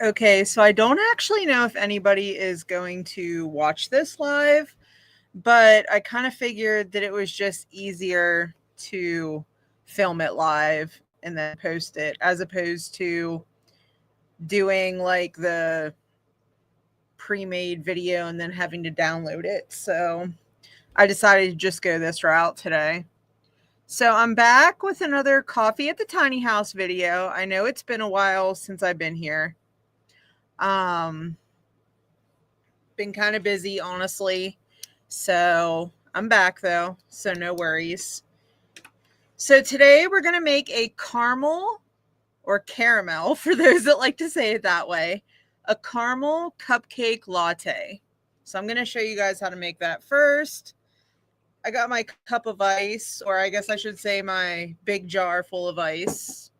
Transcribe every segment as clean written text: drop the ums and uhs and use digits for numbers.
Okay, so I don't actually know if anybody is going to watch this live, but I kind of figured that it was just easier to film it live and then post it as opposed to doing like the pre-made video and then having to download it. So I decided to just go this route today. So I'm back with another coffee at the tiny house video. I know it's been a while since I've been here. Um been kind of busy, honestly. So I'm back though, so no worries. So today we're going to make a caramel or caramel for those that like to say it that way, a caramel cupcake latte. So I'm going to show you guys how to make that first. I got my cup of ice, or I guess I should say my big jar full of ice.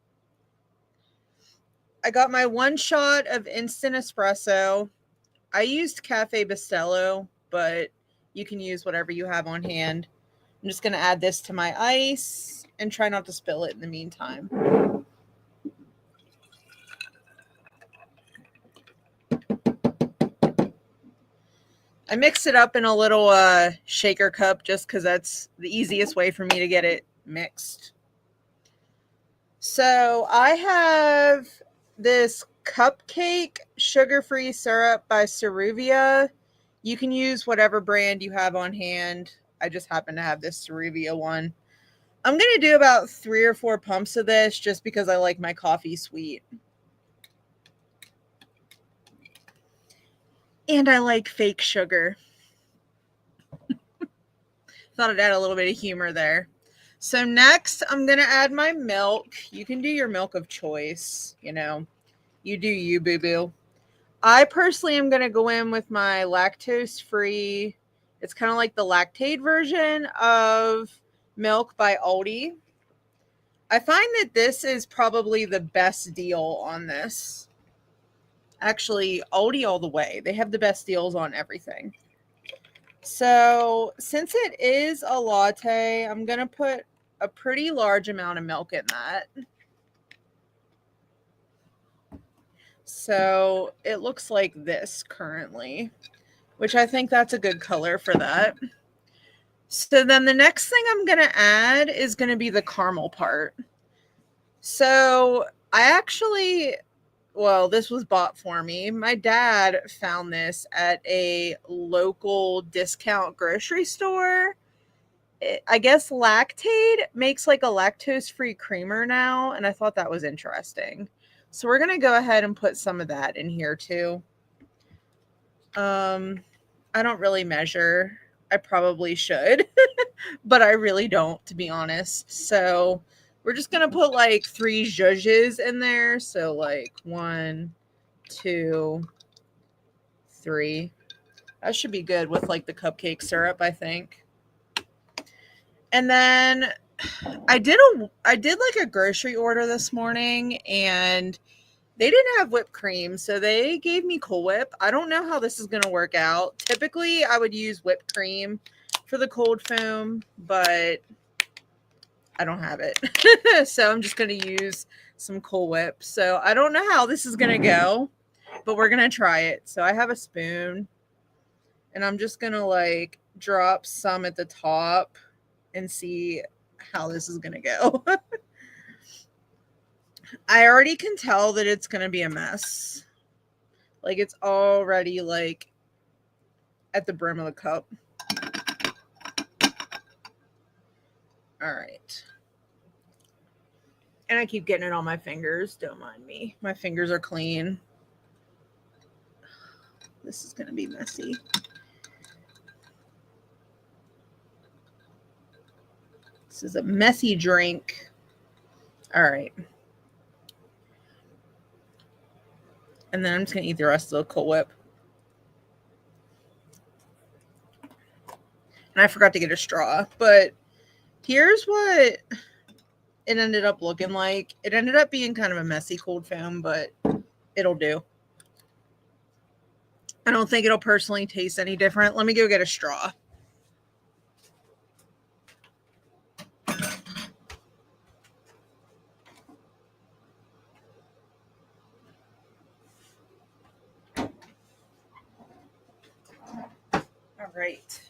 I got my 1 shot of instant espresso. I used Cafe Bustelo, but you can use whatever you have on hand. I'm just going to add this to my ice and try not to spill it in the meantime. I mix it up in a little shaker cup just because that's the easiest way for me to get it mixed. So I have this cupcake sugar-free syrup by Ceruvia. You can use whatever brand you have on hand. I just happen to have this Ceruvia one. I'm going to do about 3 or 4 pumps of this just because I like my coffee sweet. And I like fake sugar. Thought I'd add a little bit of humor there. So next, I'm going to add my milk. You can do your milk of choice. You know, you do you, boo-boo. I personally am going to go in with my lactose-free. It's kind of like the lactate version of milk by Aldi. I find that this is probably the best deal on this. Actually, Aldi all the way. They have the best deals on everything. So since it is a latte, I'm going to put a pretty large amount of milk in that. So it looks like this currently, which I think that's a good color for that. So then the next thing I'm going to add is going to be the caramel part. So I actually, well, this was bought for me. My dad found this at a local discount grocery store. I guess Lactaid makes like a lactose-free creamer now, and I thought that was interesting. So we're going to go ahead and put some of that in here too. I don't really measure. I probably should, but I really don't, to be honest. So we're just going to put like 3 zhuzhes in there. So like 1, 2, 3. That should be good with like the cupcake syrup, I think. And then I did like a grocery order this morning, and they didn't have whipped cream, so they gave me Cool Whip. I don't know how this is going to work out. Typically, I would use whipped cream for the cold foam, but I don't have it. So I'm just going to use some Cool Whip. So I don't know how this is going to go, but we're going to try it. So I have a spoon, and I'm just going to like drop some at the top and see how this is going to go. I already can tell that it's going to be a mess. Like it's already like at the brim of the cup. All right. And I keep getting it on my fingers. Don't mind me. My fingers are clean. This is going to be messy. This is a messy drink. All right. And then I'm just going to eat the rest of the Cool Whip. And I forgot to get a straw, but here's what it ended up looking like. It ended up being kind of a messy cold foam, but it'll do. I don't think it'll personally taste any different. Let me go get a straw. Right.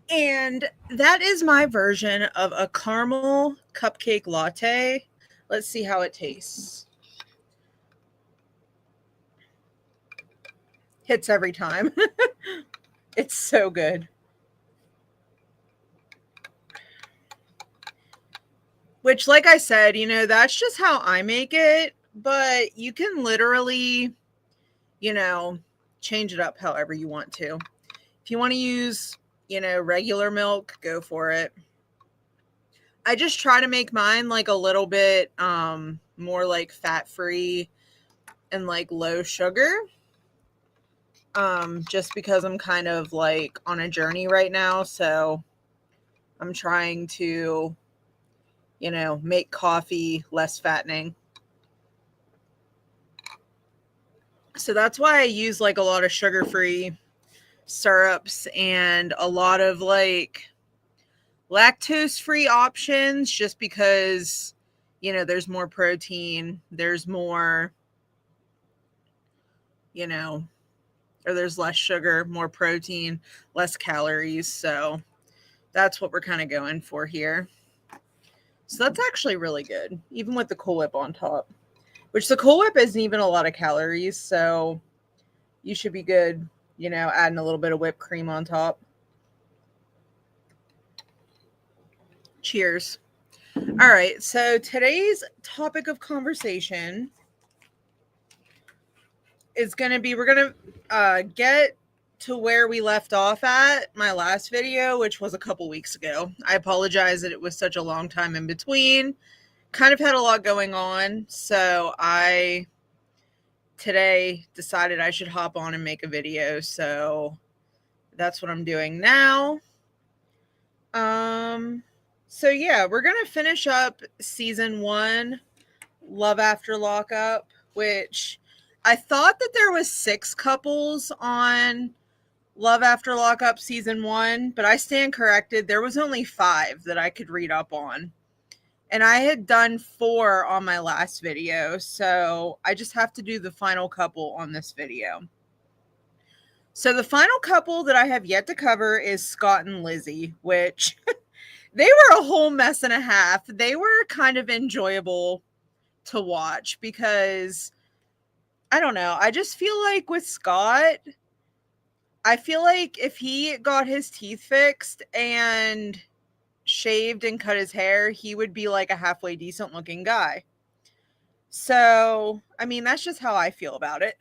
And that is my version of a caramel cupcake latte. Let's see how it tastes. Hits every time. It's so good. Which, like I said, that's just how I make it. But you can literally, you know, change it up however you want to. If you want to use, regular milk, go for it. I just try to make mine like a little bit more like fat-free and like low sugar. Just because I'm kind of like on a journey right now, so I'm trying to, make coffee less fattening. So that's why I use like a lot of sugar-free syrups and a lot of like lactose-free options, just because, there's more protein, there's more, or there's less sugar, more protein, less calories. So that's what we're kind of going for here. So that's actually really good, even with the Cool Whip on top, which the Cool Whip isn't even a lot of calories. So you should be good, adding a little bit of whipped cream on top. Cheers. All right. So today's topic of conversation is going to be, we're going to get to where we left off at my last video, which was a couple weeks ago. I apologize that it was such a long time in between. Kind of had a lot going on. So I today decided I should hop on and make a video. So that's what I'm doing now. So yeah, we're going to finish up season 1, Love After Lockup, which I thought that there was 6 couples on Love After Lockup season 1, but I stand corrected. There was only 5 that I could read up on. And I had done 4 on my last video, so I just have to do the final couple on this video. So the final couple that I have yet to cover is Scott and Lizzie, which they were a whole mess and a half. They were kind of enjoyable to watch because, I don't know, I just feel like with Scott, I feel like if he got his teeth fixed and shaved and cut his hair, he would be like a halfway decent looking guy. So, I mean, that's just how I feel about it.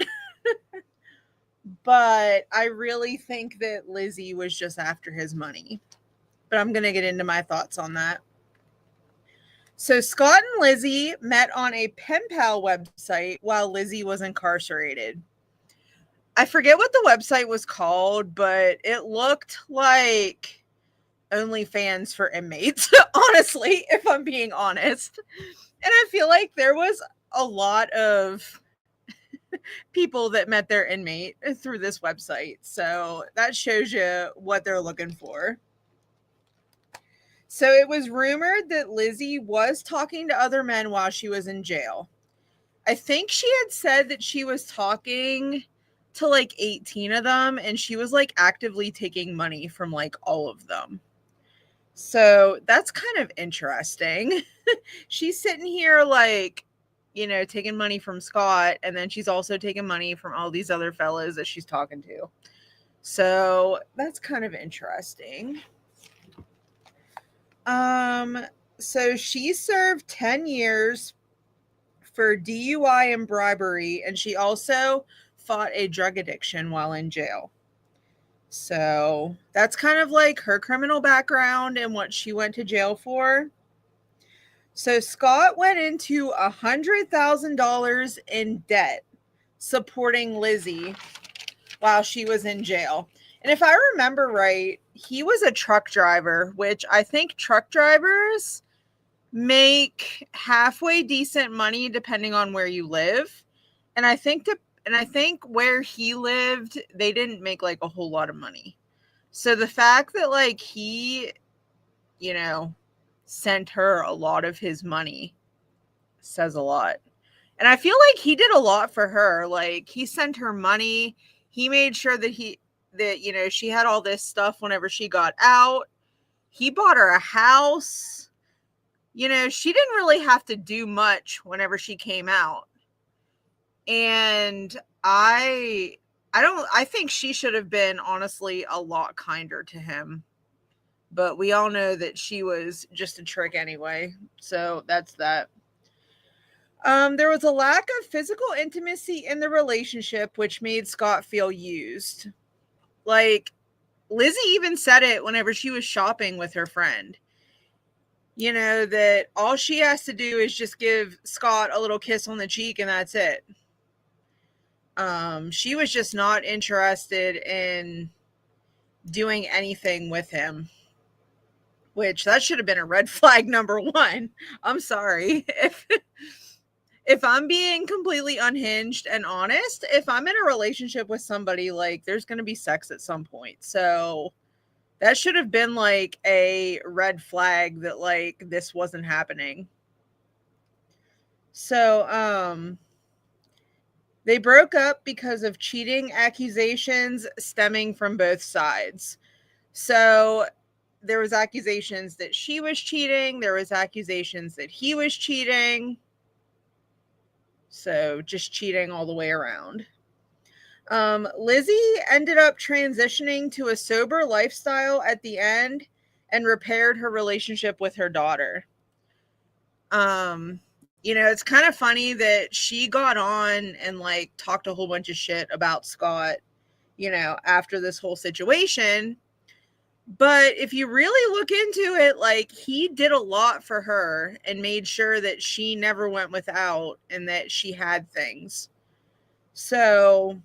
But I really think that Lizzie was just after his money. But I'm going to get into my thoughts on that. So Scott and Lizzie met on a pen pal website while Lizzie was incarcerated. I forget what the website was called, but it looked like OnlyFans for inmates, honestly, if I'm being honest. And I feel like there was a lot of people that met their inmate through this website. So that shows you what they're looking for. So it was rumored that Lizzie was talking to other men while she was in jail. I think she had said that she was talking to like 18 of them, and she was like actively taking money from like all of them. So that's kind of interesting. She's sitting here like, taking money from Scott, and then she's also taking money from all these other fellas that she's talking to. So that's kind of interesting. So she served 10 years for DUI and bribery, and she also fought a drug addiction while in jail. So that's kind of like her criminal background and what she went to jail for. So Scott went into $100,000 in debt supporting Lizzie while she was in jail. And if I remember right, he was a truck driver, which I think truck drivers make halfway decent money depending on where you live. And I think where he lived, they didn't make like a whole lot of money. So the fact that like he, sent her a lot of his money says a lot. And I feel like he did a lot for her. Like he sent her money. He made sure that that, she had all this stuff whenever she got out. He bought her a house. She didn't really have to do much whenever she came out. And I think she should have been honestly a lot kinder to him. But we all know that she was just a trick anyway. So that's that. There was a lack of physical intimacy in the relationship, which made Scott feel used. Like, Lizzie even said it whenever she was shopping with her friend. That all she has to do is just give Scott a little kiss on the cheek and that's it. She was just not interested in doing anything with him, which that should have been a red flag number one. I'm sorry. If I'm being completely unhinged and honest, if I'm in a relationship with somebody, like, there's going to be sex at some point. So that should have been like a red flag that, like, this wasn't happening. So, they broke up because of cheating accusations stemming from both sides. So there was accusations that she was cheating. There was accusations that he was cheating. So just cheating all the way around. Lizzie ended up transitioning to a sober lifestyle at the end and repaired her relationship with her daughter. It's kind of funny that she got on and, like, talked a whole bunch of shit about Scott, after this whole situation. But if you really look into it, like, he did a lot for her and made sure that she never went without and that she had things. So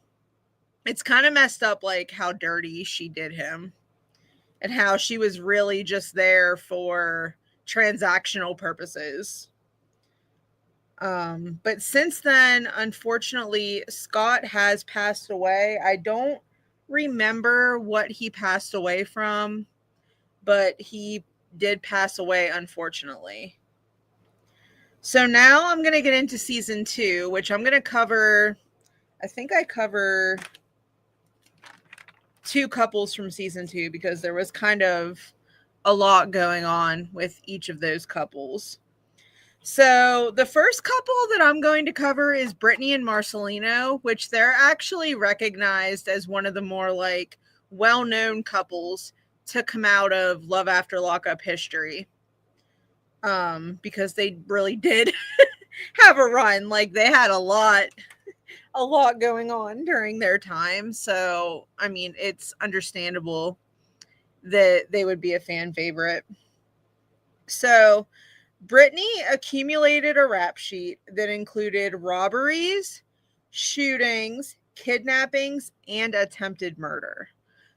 it's kind of messed up, like, how dirty she did him and how she was really just there for transactional purposes. But since then, unfortunately, Scott has passed away. I don't remember what he passed away from, but he did pass away, unfortunately. So now I'm going to get into season 2, which I'm going to cover. I think I cover 2 couples from season 2 because there was kind of a lot going on with each of those couples. So the first couple that I'm going to cover is Brittany and Marcelino, which they're actually recognized as one of the more, like, well-known couples to come out of Love After Lockup history. Because they really did have a run. Like, they had a lot going on during their time. So, I mean, it's understandable that they would be a fan favorite. So Brittany accumulated a rap sheet that included robberies, shootings, kidnappings, and attempted murder.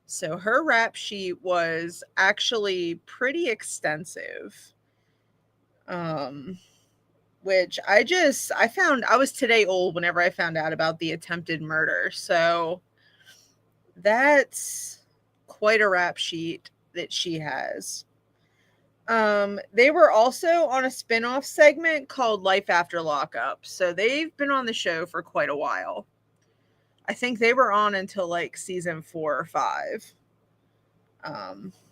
So her rap sheet was actually pretty extensive. Which I was today old whenever I found out about the attempted murder. So that's quite a rap sheet that she has. They were also on a spin-off segment called Life After Lockup. So they've been on the show for quite a while. I think they were on until, like, season 4 or 5.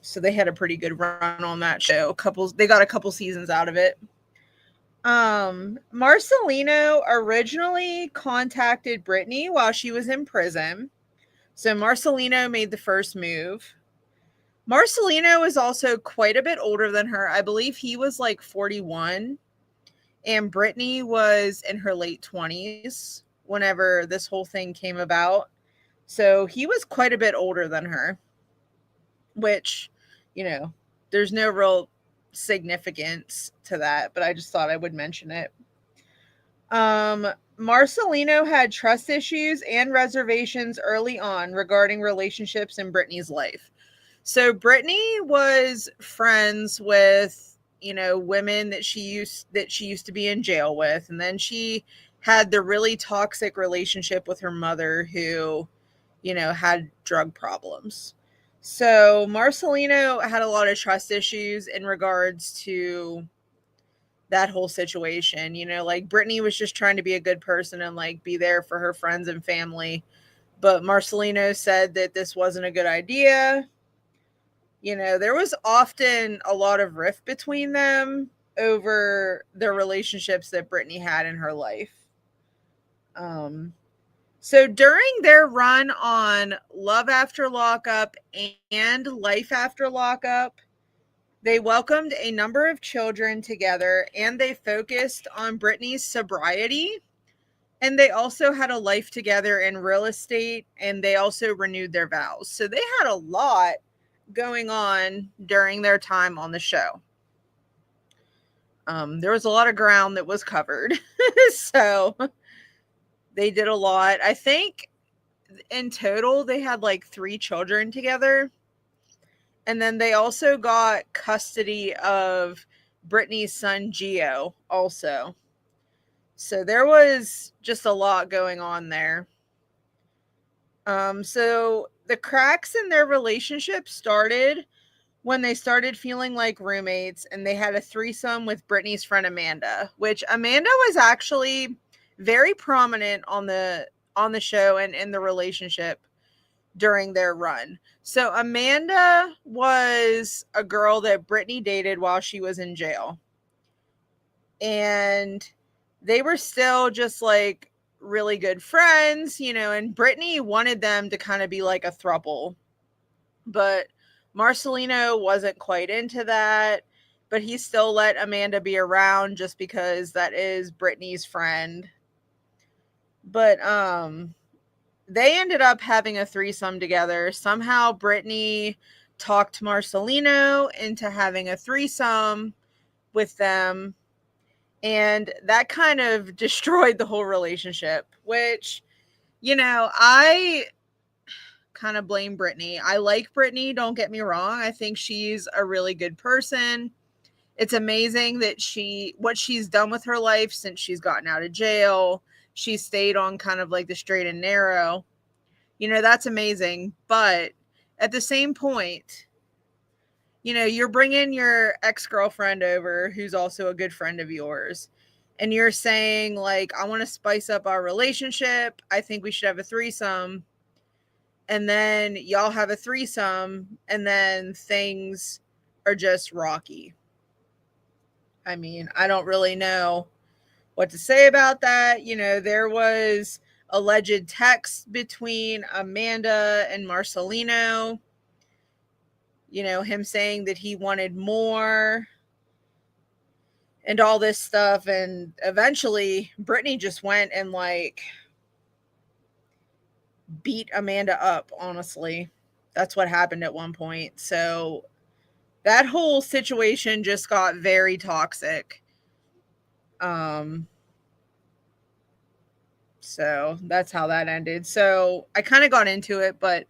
So they had a pretty good run on that show. They got a couple seasons out of it. Marcelino originally contacted Brittany while she was in prison. So Marcelino made the first move. Marcelino is also quite a bit older than her. I believe he was like 41 and Brittany was in her late 20s whenever this whole thing came about. So he was quite a bit older than her, which, there's no real significance to that, but I just thought I would mention it. Marcelino had trust issues and reservations early on regarding relationships in Brittany's life. So Brittany was friends with, women that she used to be in jail with. And then she had the really toxic relationship with her mother who, had drug problems. So Marcelino had a lot of trust issues in regards to that whole situation. Like, Brittany was just trying to be a good person and, like, be there for her friends and family. But Marcelino said that this wasn't a good idea. You know, there was often a lot of rift between them over the relationships that Brittany had in her life. Um, so during their run on Love After Lockup and Life After Lockup, they welcomed a number of children together and they focused on Brittany's sobriety. And they also had a life together in real estate and they also renewed their vows. So they had a lot going on during their time on the show. There was a lot of ground that was covered. So they did a lot. I think in total they had like 3 children together. And then they also got custody of Brittany's son Gio also. So there was just a lot going on there. So the cracks in their relationship started when they started feeling like roommates and they had a threesome with Brittany's friend Amanda, which Amanda was actually very prominent on the show and in the relationship during their run. So Amanda was a girl that Brittany dated while she was in jail. And they were still just like really good friends, you know, and Brittany wanted them to kind of be like a throuple. But Marcelino wasn't quite into that, but he still let Amanda be around just because that is Brittany's friend. But they ended up having a threesome together. Somehow Brittany talked Marcelino into having a threesome with them. And that kind of destroyed the whole relationship, which, you know, I kind of blame Brittany. I like Brittany, don't get me wrong. I think she's a really good person. It's amazing that what she's done with her life since she's gotten out of jail. She stayed on kind of like the straight and narrow. You know, that's amazing. But at the same point, you know, you're bringing your ex-girlfriend over who's also a good friend of yours. And you're saying, like, I want to spice up our relationship. I think we should have a threesome. And then y'all have a threesome. And then things are just rocky. I mean, I don't really know what to say about that. You know, there was alleged text between Amanda and Marcelino. You know, him saying that he wanted more and all this stuff. And eventually Brittany just went and like beat Amanda up, honestly. That's what happened at one point. So that whole situation just got very toxic. So that's how that ended. So I kind of got into it, but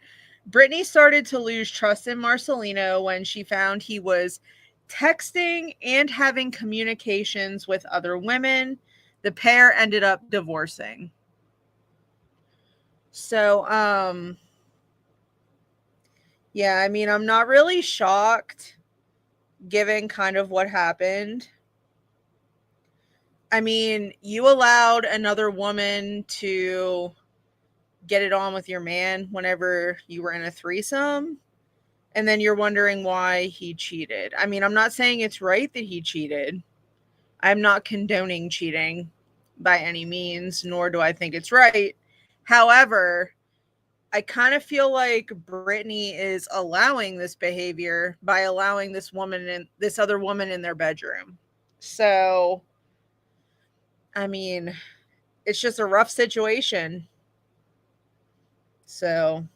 Brittany started to lose trust in Marcelino when she found he was texting and having communications with other women. The pair ended up divorcing. So, yeah, I mean, I'm not really shocked given kind of what happened. I mean, you allowed another woman to get it on with your man whenever you were in a threesome, and then you're wondering why he cheated. I mean, I'm not saying it's right that he cheated. I'm not condoning cheating by any means, nor do I think it's right. However, I kind of feel like Brittany is allowing this behavior by allowing this woman and this other woman in their bedroom. So, I mean, it's just a rough situation. So,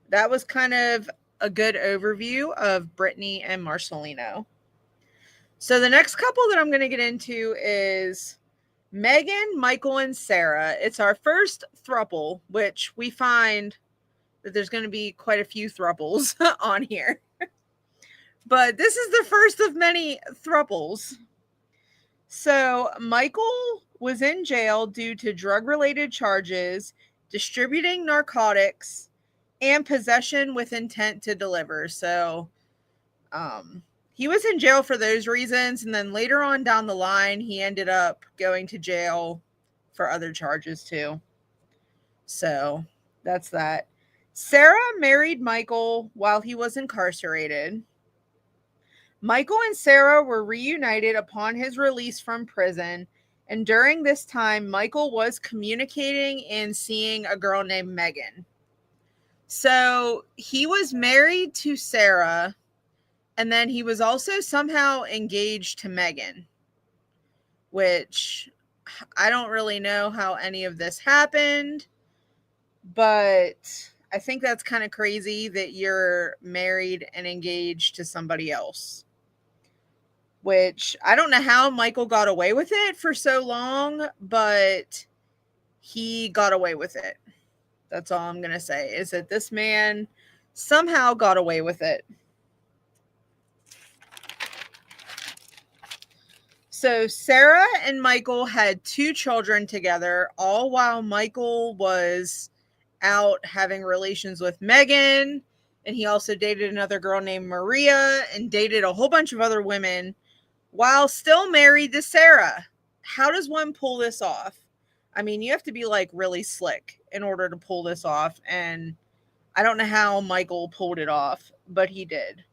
that was kind of a good overview of Brittany and Marcelino. So, the next couple that I'm going to get into is Megan, Michael, and Sarah. It's our first throuple, which we find that there's going to be quite a few thruples on here. But this is the first of many thruples. So Michael was in jail due to drug-related charges, distributing narcotics, and possession with intent to deliver. So he was in jail for those reasons. And then later on down the line, he ended up going to jail for other charges too. So That's that. Sarah married Michael while he was incarcerated. Michael and Sarah were reunited upon his release from prison, and during this time, Michael was communicating and seeing a girl named Megan. So he was married to Sarah, and then he was also somehow engaged to Megan, which I don't really know how any of this happened, but I think that's kind of crazy that you're married and engaged to somebody else. Which I don't know how Michael got away with it for so long, but he got away with it. That's all I'm going to say, is that this man somehow got away with it. So Sarah and Michael had 2 children together, all while Michael was out having relations with Megan. And he also dated another girl named Maria and dated a whole bunch of other women while still married to Sarah. How does one pull this off? I mean, you have to be like really slick in order to pull this off. And I don't know how Michael pulled it off, but he did.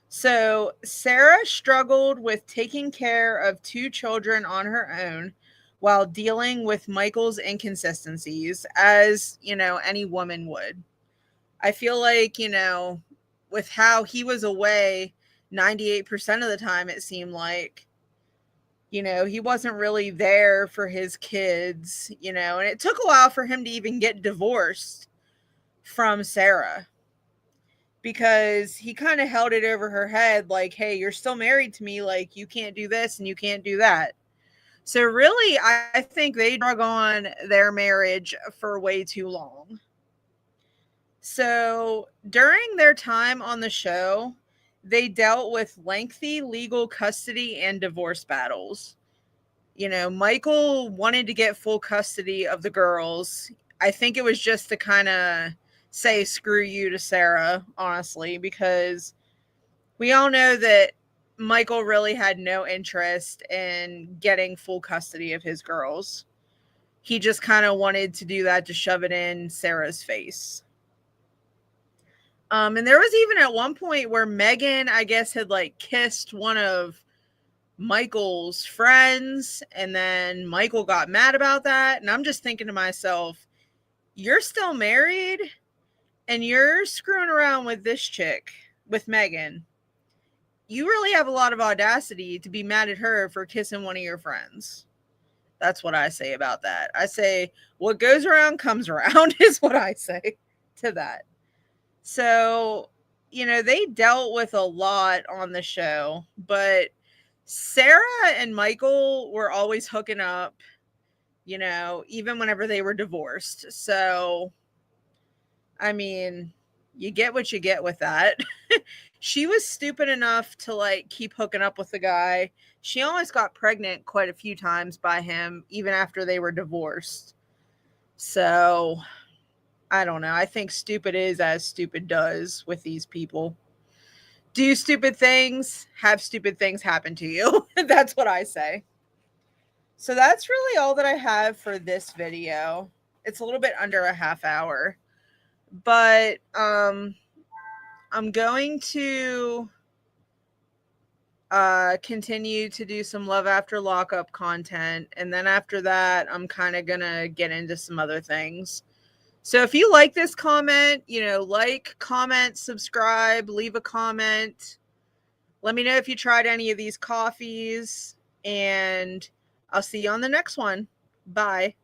So Sarah struggled with taking care of 2 children on her own while dealing with Michael's inconsistencies, as, any woman would. I feel like, with how he was away 98% of the time, it seemed like, he wasn't really there for his kids, and it took a while for him to even get divorced from Sarah, because he kind of held it over her head like, hey, you're still married to me, like you can't do this and you can't do that. So really, I think they drug on their marriage for way too long. So during their time on the show, they dealt with lengthy legal custody and divorce battles. Michael wanted to get full custody of the girls. I think it was just to kind of say screw you to Sarah, honestly, because we all know that Michael really had no interest in getting full custody of his girls. He just kind of wanted to do that to shove it in Sarah's face. And there was even at one point where Megan, I guess, had like kissed one of Michael's friends, and then Michael got mad about that. And I'm just thinking to myself, you're still married and you're screwing around with this chick, with Megan. You really have a lot of audacity to be mad at her for kissing one of your friends. That's what I say about that. I say, what goes around comes around is what I say to that. So, they dealt with a lot on the show, but Sarah and Michael were always hooking up, even whenever they were divorced. So, I mean, you get what you get with that. She was stupid enough to like keep hooking up with the guy. She almost got pregnant quite a few times by him, even after they were divorced. So I don't know. I think stupid is as stupid does with these people. Do stupid things, have stupid things happen to you. That's what I say. So that's really all that I have for this video. It's a little bit under a half hour. But I'm going to continue to do some Love After Lockup content. And then after that, I'm kind of going to get into some other things. So if you like this comment, like, comment, subscribe, leave a comment. Let me know if you tried any of these coffees. And I'll see you on the next one. Bye.